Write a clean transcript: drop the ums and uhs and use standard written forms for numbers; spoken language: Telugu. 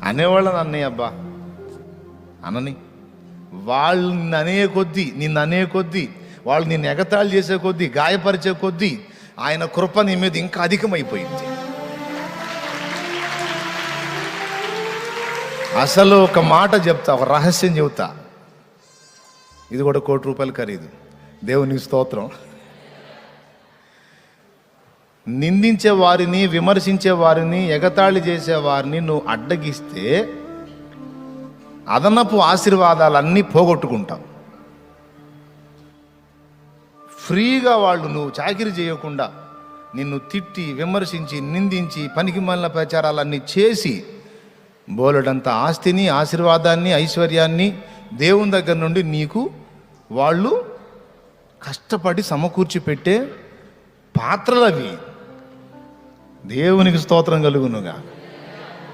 అనేవాళ్ళని అన్నయ్య అబ్బా అనని, వాళ్ళు నిన్ను అనే కొద్దీ వాళ్ళు నిన్ను ఎగతాళి చేసే కొద్దీ, గాయపరిచే కొద్దీ ఆయన కృప నీ మీద ఇంకా అధికమైపోయింది. అసలు ఒక మాట చెప్తా, ఒక రహస్యం చెబుతా, ఇది కూడా ₹1,00,00,000 ఖరీదు. దేవుని స్తోత్రం. నిందించే వారిని, విమర్శించే వారిని, ఎగతాళి చేసే వారిని నువ్వు అడ్డగిస్తే అదనపు ఆశీర్వాదాలన్నీ పోగొట్టుకుంటావు. ఫ్రీగా వాళ్ళు నువ్వు చాకిరీ చేయకుండా నిన్ను తిట్టి, విమర్శించి, నిందించి, పనికి మాలిన ప్రచారాలన్నీ చేసి బోలెడంత ఆస్తిని, ఆశీర్వాదాన్ని, ఐశ్వర్యాన్ని దేవుని దగ్గర నుండి నీకు వాళ్ళు కష్టపడి సమకూర్చి పెట్టే పాత్రలవి. దేవునికి స్తోత్రం కలుగునుగా.